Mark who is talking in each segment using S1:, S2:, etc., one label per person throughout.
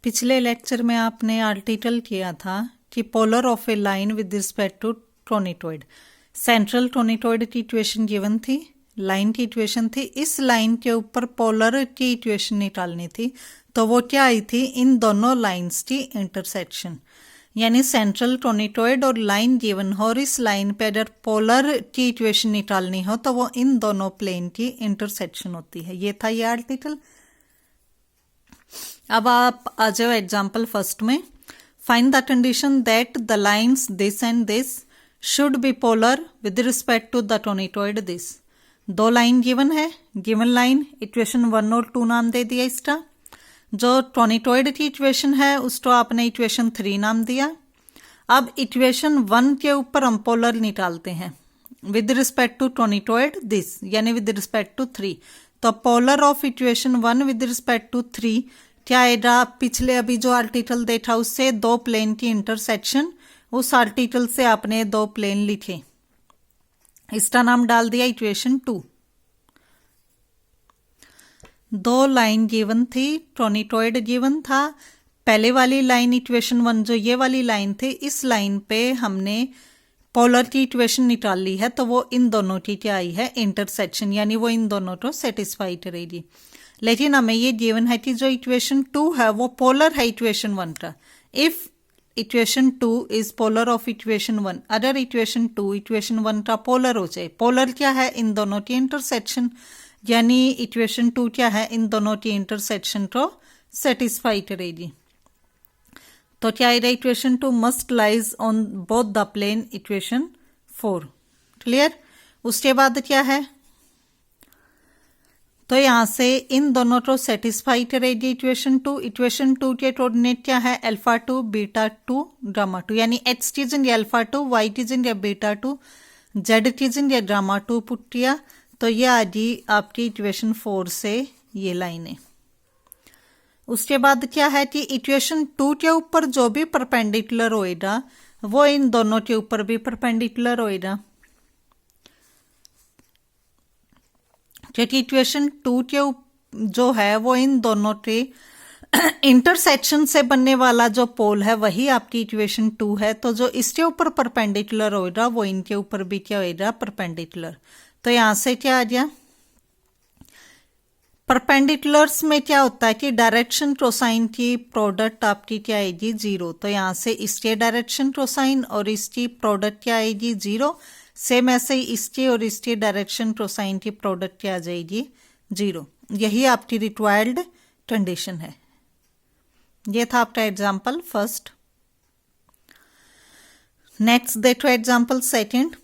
S1: पिछले लेक्चर में आपने आर्टिकल किया था कि polar of a line with respect to conicoid. Central conicoid की इक्वेशन गिवन थी, लाइन की इक्वेशन थी, इस लाइन के ऊपर पोलर की इक्वेशन निकालनी थी। तो वो क्या आई थी, इन दोनों लाइंस की इंटरसेक्शन, यानी सेंट्रल टोनिटॉइड और लाइन गिवन हो और इस लाइन पे अगर पोलर की इक्वेशन निकालनी हो तो वो इन दोनों प्लेन की इंटरसेक्शन होती है। ये था ये आर्टिकल। अब आप आ जाओ एग्जाम्पल फर्स्ट में। Find the condition that the lines this and this should be polar with respect to the conicoid this. दो लाइन गिवन है, गिवन लाइन इक्वेशन 1 और 2 नाम दे दिया इसका। जो टोनिटॉइड की इक्वेशन है उसको आपने इक्वेशन 3 नाम दिया। अब इक्वेशन 1 के ऊपर हम पोलर निकालते हैं with respect to conicoid this, यानी विद रिस्पेक्ट टू 3। तो polar of equation 1 with respect to 3 क्या आएगा, पिछले अभी जो आर्टिकल देखा उससे दो प्लेन की इंटरसेक्शन, उस आर्टिकल से आपने दो प्लेन लिखे, इसका नाम डाल दिया इक्वेशन 2। दो लाइन गिवन थी, टोनिटॉइड गिवन था। पहले वाली लाइन इक्वेशन 1 जो ये वाली लाइन थी, इस लाइन पे हमने पोलर की इक्वेशन निकाल ली है, तो वो इन दोनों की क्या आई है, इंटरसेक्शन, यानी वो इन दोनों को सेटिस्फाई करेगी। लेकिन हमें ये गिवन है कि जो इक्वेशन 2 है वो पोलर है इक्वेशन 1 का। If equation 2 is polar of equation 1, अगर इक्वेशन 2 इक्वेशन 1 का पोलर हो जाए, पोलर क्या है, इन दोनों की इंटरसेक्शन, यानी इक्वेशन 2 क्या है, इन दोनों की इंटरसेक्शन को सेटिस्फाई करेगी। तो क्या है, equation 2 must lies on both the plane equation 4। Clear. उसके बाद क्या है, तो यहां से इन दोनों को सेटिस्फाई करेगी इक्वेशन 2। इक्वेशन 2 के कोऑर्डिनेट क्या है, अल्फा 2 बीटा 2 गामा 2, यानी एक्स की जगह अल्फा 2, वाई की जगह बीटा 2, जेड की जगह गामा 2 पुट किया, तो ये आ गई आपकी इक्वेशन 4 से ये लाइनें। उसके बाद क्या है कि इक्वेशन 2 के ऊपर जो भी परपेंडिकुलर होएगा वो इन दोनों के ऊपर भी परपेंडिकुलर होएगा, क्योंकि इक्वेशन 2 के जो है वो इन दोनों के इंटरसेक्शन से बनने वाला जो पोल है वही आपकी इक्वेशन 2 है। तो जो इसके ऊपर परपेंडिकुलर होगा वो इनके ऊपर भी क्या होगा, परपेंडिकुलर। तो यहां से क्या आ गया, परपेंडिकुलर्स में क्या होता है कि डायरेक्शन कोसाइन की प्रोडक्ट आपकी क्या आएगी, 0। तो यहां से इसके डायरेक्शन कोसाइन और इसकी प्रोडक्ट क्या आएगी, 0। सेम ऐसे ही इसके और इसके डायरेक्शन कोसाइन की प्रोडक्ट क्या आ जाएगी, 0। यही आपकी रिक्वायर्ड कंडीशन है। ये था आपका एग्जाम्पल फर्स्ट। नेक्स्ट देखो example second.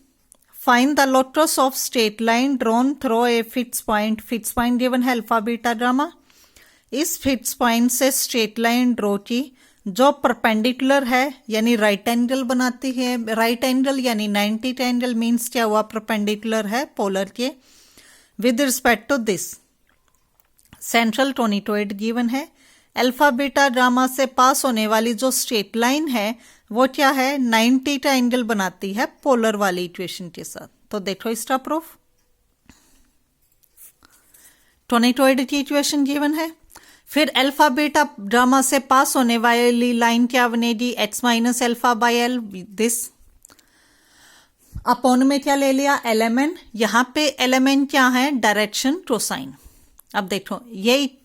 S1: Find the locus of straight line drawn through a fix point. Fix point given है अल्फा बीटा गामा। इस फिक्स पॉइंट से स्ट्रेट लाइन ड्रॉ की जो परपेंडिकुलर है, यानी राइट एंगल बनाती है। राइट एंगल यानी 90 एंगल मीन्स क्या हुआ, परपेंडिकुलर है पोलर के, with respect to this. Central conicoid given है। अल्फा बीटा गामा से पास होने वाली जो स्ट्रेट लाइन है वो क्या है, 90 का एंगल बनाती है पोलर वाली इक्वेशन के साथ। तो देखो इसका प्रूफ। टोनिटॉइड की इक्वेशन गिवन है, फिर अल्फा बीटा गामा से पास होने वाली लाइन क्या बनेगी, x minus alpha by L, this. Upon में क्या ले लिया, एलिमेंट। यहां पे एलिमेंट क्या है, डायरेक्शन कोसाइन। अब देखो ये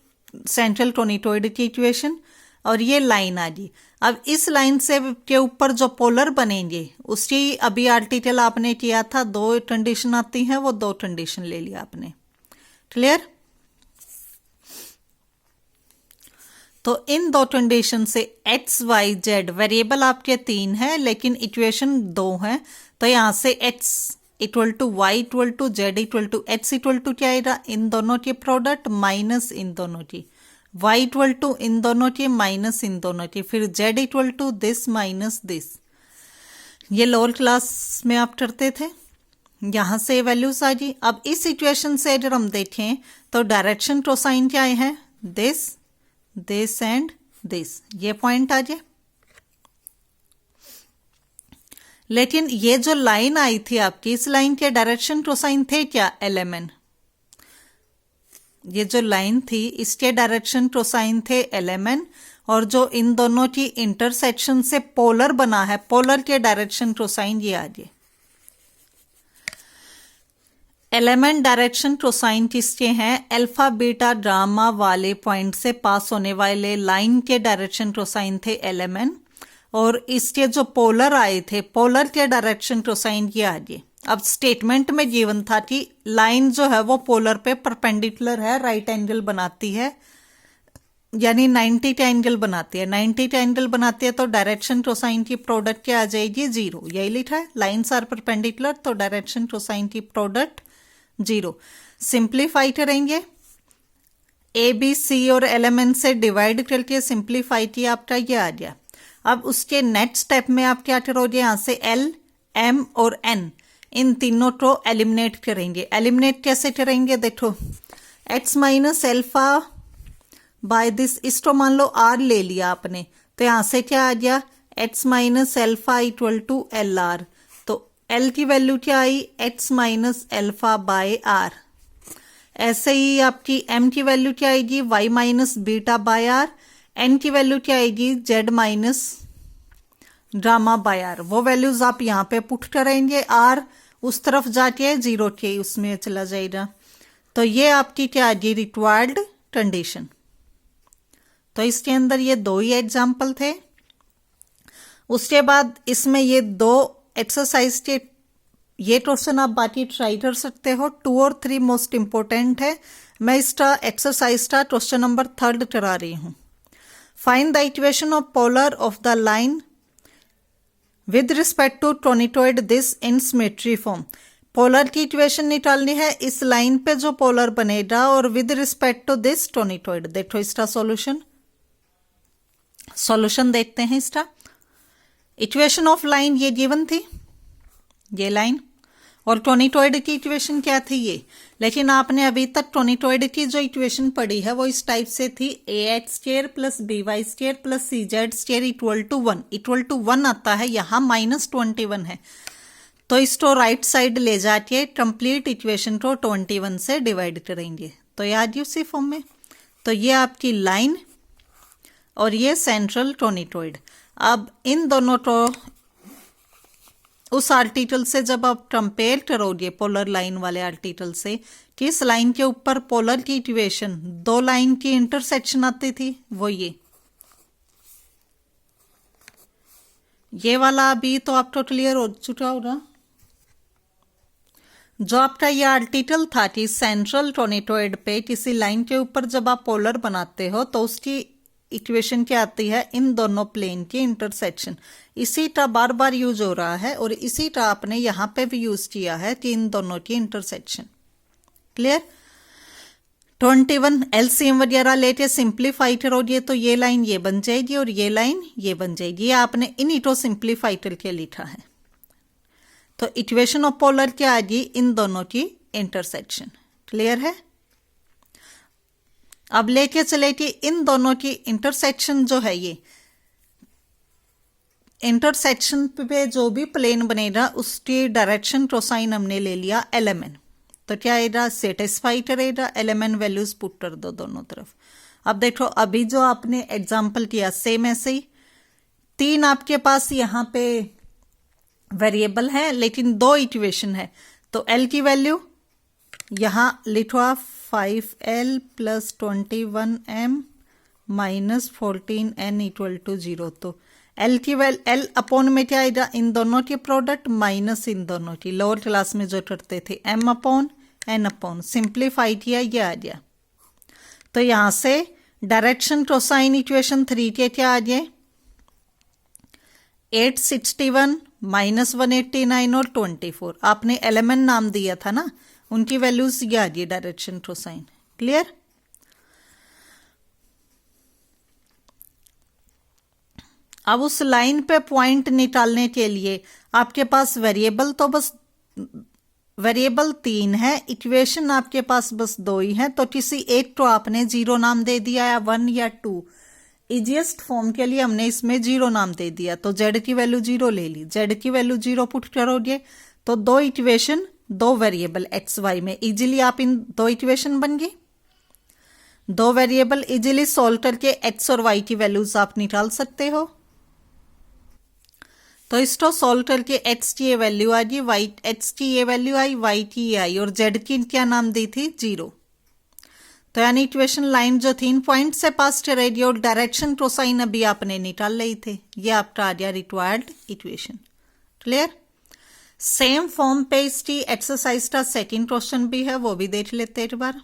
S1: सेंट्रल टोनिटॉइड की इक्वेशन और ये लाइन आ गई। अब इस लाइन से के ऊपर जो पोलर बनेंगे उसकी अभी आर्टिकल आपने किया था, दो कंडीशन आती हैं, वो दो कंडीशन ले लिया आपने। क्लियर। तो इन दो कंडीशन से एक्स वाई जेड वेरिएबल आपके 3 है लेकिन इक्वेशन 2 है। तो यहां से X equal to Y equal to Z equal to X equal to क्या आएगा, इन दोनों की प्रोडक्ट माइनस इन दोनों की, वाई इक्वल टू इन दोनों की माइनस इन दोनों की, फिर Z equal to this minus this. ये लोअर क्लास में आप करते थे, यहां से वैल्यूज आ गई। अब इस इक्वेशन से अगर हम देखें तो डायरेक्शन कोसाइन क्या है, दिस दिस एंड दिस, ये पॉइंट आ जाए। लेकिन ये जो लाइन आई थी आपकी, इस लाइन के डायरेक्शन कोसाइन थे क्या, एलिमेंट। ये जो लाइन थी इसके डायरेक्शन कोसाइन थे एलिमेंट और जो इन दोनों की इंटरसेक्शन से पोलर बना है, पोलर के डायरेक्शन कोसाइन ये आ गए। एलिमेंट डायरेक्शन कोसाइन किसके हैं? अल्फा बीटा गामा वाले पॉइंट से पास होने वाले लाइन के डायरेक्शन कोसाइन थे एलिमेंट, और इसके जो पोलर आए थे, पोलर के डायरेक्शन कोसाइन ये आ गए। अब स्टेटमेंट में गिवन था कि लाइन जो है वो पोलर पे परपेंडिकुलर है, राइट एंगल बनाती है, यानी 90 का एंगल बनाती है। 90 का एंगल बनाती है तो डायरेक्शन कोसाइन की प्रोडक्ट क्या आ जाएगी? 0। यही लिखा है, लाइन्स आर परपेंडिकुलर तो डायरेक्शन कोसाइन की प्रोडक्ट 0। सिंप्लीफाई करेंगे, ए बी सी और एलिमेंट से डिवाइड करके सिंप्लीफाई किया, आपका ये आ गया। अब उसके नेक्स्ट स्टेप में आप क्या करोगे? यहाँ से एल, एम और एन, इन तीनों को एलिमिनेट करेंगे। एलिमिनेट कैसे करेंगे? देखो, X minus alpha by this, इसको मान लो आर ले लिया आपने, तो यहां से क्या आ गया? X minus alpha equal to l r. तो एल की वैल्यू क्या आई? X minus alpha by r. ऐसे ही आपकी एम की वैल्यू क्या आएगी? Y minus beta by r. N की वैल्यू क्या आएगी? Z minus gamma by r. वो वैल्यूज आप यहाँ पे पुट करेंगे, आर उस तरफ जाके 0 के उसमें चला जाएगा। तो ये आपकी क्या आएगी? Required condition. तो इसके अंदर ये 2 ही एग्जाम्पल थे। उसके बाद इसमें ये 2 एक्सरसाइज के ये क्वेश्चन आप बाकी ट्राई कर सकते हो। 2 और 3 मोस्ट इंपोर्टेंट है। मैं इसका एक्सरसाइज का क्वेश्चन नंबर 3 करा रही हूं। Find the equation of polar of the line with respect to conicoid this in symmetry form. Polar की इक्वेशन निकालनी है, इस लाइन पे जो पोलर बनेगा, और with respect to this conicoid. देखो इसका सॉल्यूशन देखते हैं इसका। इक्वेशन ऑफ लाइन ये गिवन थी, ये लाइन, और टोनिटॉइड की इक्वेशन क्या थी? ये। लेकिन आपने अभी तक टोनिटॉइड की जो इक्वेशन पढ़ी है वो इस टाइप से थी, ax² plus by² plus cz² equal to 1। Equal to 1 आता है, यहाँ -21 है, तो इसको राइट साइड ले जाके कंप्लीट इक्वेशन को 21 से डिवाइड करेंगे, तो याद उसी फॉर्म में। तो ये आपकी लाइन और ये सेंट्रल टोनिटॉइड। अब इन दोनों को उस आर्टिकल से जब आप कंपेयर करोगे, पोलर लाइन वाले आर्टिकल से, किस लाइन के ऊपर पोलर की इक्वेशन 2 लाइन की इंटरसेक्शन आती थी, वो ये वाला अभी तो आपको क्लियर हो चुका होगा। जो आपका ये आर्टिकल था कि सेंट्रल टोनिटॉइड पे किसी लाइन के ऊपर जब आप पोलर बनाते हो तो उसकी इक्वेशन क्या आती है? इन दोनों प्लेन की इंटरसेक्शन। इसी का बार बार यूज हो रहा है और इसी का आपने यहाँ पे भी यूज किया है कि इन दोनों की इंटरसेक्शन। क्लियर? 21 एलसीएम वगैरह लेके सिंप्लीफाई करोगे तो ये लाइन ये बन जाएगी और ये लाइन ये बन जाएगी। ये आपने इन्हीं को सिंप्लीफाई करके लिखा है। तो इक्वेशन ऑफ पोलर क्या आ गई? इन दोनों की इंटरसेक्शन। क्लियर है? अब लेके चले कि इन दोनों की इंटरसेक्शन जो है, ये इंटरसेक्शन पे जो भी प्लेन बनेगा उसकी डायरेक्शन कोसाइन हमने ले लिया एलिमेंट। तो क्या आएगा? सेटिस्फाई करेगा, एलिमेंट वैल्यूज पुट कर दो दोनों तरफ। अब देखो, अभी जो आपने एग्जांपल किया सेम ऐसे ही 3 आपके पास यहाँ पे वेरिएबल है लेकिन 2 इक्वेशन है, तो एल की वैल्यू यहाँ लिखवा 5l plus 21m minus 14n equal to 0। तो एल की वैल्यू एल अपॉन में क्या आएगा? इन दोनों की प्रोडक्ट माइनस इन दोनों की, लोअर क्लास में जो करते थे, m upon n upon, simplify किया, ये आ गया। तो यहां से डायरेक्शन कोसाइन इक्वेशन 3 के क्या आ गए? 861 माइनस 189 और 24। आपने एलिमेंट नाम दिया था ना, उनकी वैल्यूज ये आ गई डायरेक्शन कोसाइन। क्लियर? अब उस लाइन पे पॉइंट निकालने के लिए आपके पास वेरिएबल तो बस वेरिएबल 3 है, इक्वेशन आपके पास बस 2 ही है, तो किसी एक को आपने 0 नाम दे दिया, या 1 या 2। इजीएस्ट फॉर्म के लिए हमने इसमें 0 नाम दे दिया, तो z की वैल्यू 0 ले ली। z की वैल्यू 0 पुट करोगे तो 2 इक्वेशन 2 वेरिएबल x y में इजीली आप इन 2 इक्वेशन बन गई। दो वेरिएबल इजीली सॉल्व करके एक्स और वाई की वैल्यूज आप निकाल सकते हो। तो इसको सॉल्व करके एक्स की ये वैल्यू आ गई, वाई एक्स की ये वैल्यू आई, वाई की ये आई, और जेड की क्या नाम दी थी, 0। तो यानी इक्वेशन लाइन जो थी इन पॉइंट से पास करेगी और डायरेक्शन कोसाइन अभी आपने निकाल ली थे, ये आपका आ गया required equation. Clear. Same form पे इसकी एक्सरसाइज का सेकंड क्वेश्चन भी है, वो भी देख लेते हैं एक बार।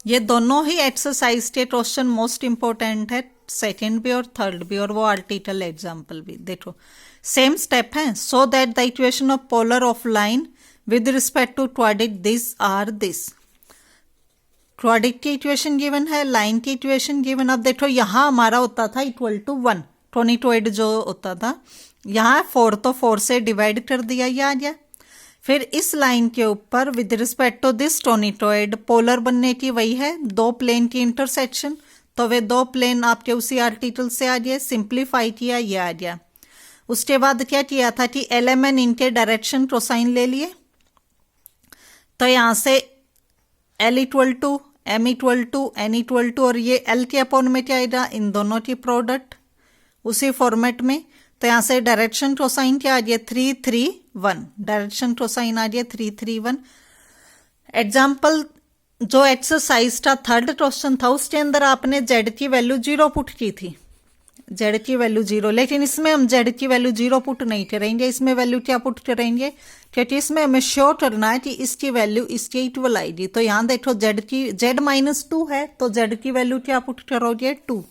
S1: ये दोनों ही एक्सरसाइज के क्वेश्चन मोस्ट इंपॉर्टेंट है, सेकेंड भी और थर्ड भी, और वो आर्टिकल एग्जाम्पल भी। देखो सेम स्टेप है। So that the equation of polar of line with respect to quadric this or this. Quadric की इक्वेशन गिवन है, लाइन की इक्वेशन गिवन। अब देखो यहाँ हमारा होता था इक्वल टू 1, टोनिटोइड जो होता था, यहाँ 4 तो 4 से डिवाइड कर दिया, ये आ गया। फिर इस लाइन के ऊपर with respect to this conicoid polar बनने की वही है, दो प्लेन की इंटरसेक्शन, तो वे दो प्लेन आपके उसी आर्टिकल से आ गए, सिंप्लीफाई किया, ये आ गया। उसके बाद क्या किया था कि LMN इनके डायरेक्शन कोसाइन ले लिए, तो यहाँ से L equal to M equal to N equal to, और ये L के अपॉन में क्या आएगा, इन दोनों की प्रोडक्ट उसी फॉर्मेट में। तो यहाँ से डायरेक्शन कोसाइन क्या आ गया, 3 3 1, डायरेक्शन कोसाइन आ गया 3 3 1। एग्जाम्पल जो एक्सरसाइज का थर्ड क्वेश्चन था उसके अंदर आपने जेड की वैल्यू 0 पुट की थी, जेड की वैल्यू 0, लेकिन इसमें हम जेड की वैल्यू 0 पुट नहीं करेंगे, इसमें वैल्यू क्या पुट करेंगे, क्योंकि इसमें हमें श्योर करना है कि इसकी वैल्यू इसके इक्वल आएगी। तो यहाँ देखो जेड -2 है, तो जेड की वैल्यू क्या पुट करोगे, 2।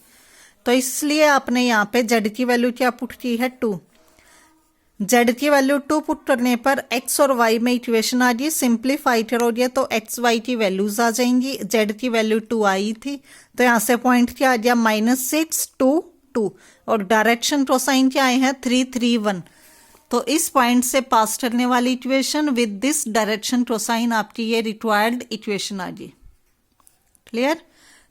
S1: तो इसलिए आपने यहाँ पे जेड की वैल्यू क्या पुट की है, 2। जेड की वैल्यू 2 पुट करने पर एक्स और वाई में इक्वेशन आ गई, सिंप्लीफाई करोगे तो एक्स वाई की वैल्यूज आ जाएंगी। जेड की वैल्यू 2 आई थी, तो यहाँ से पॉइंट क्या आ गया, -6 2 2, और डायरेक्शन कोसाइन क्या आए हैं, 3 3 1। तो इस पॉइंट से पास करने वाली equation with this direction cosine आपकी ये रिक्वायर्ड इक्वेशन आ गई। क्लियर।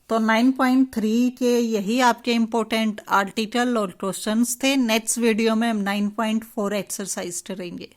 S1: तो 9.3 के यही आपके इंपॉर्टेंट आर्टिकल और क्वेश्चंस थे। नेक्स्ट वीडियो में हम 9.4 एक्सरसाइज करेंगे।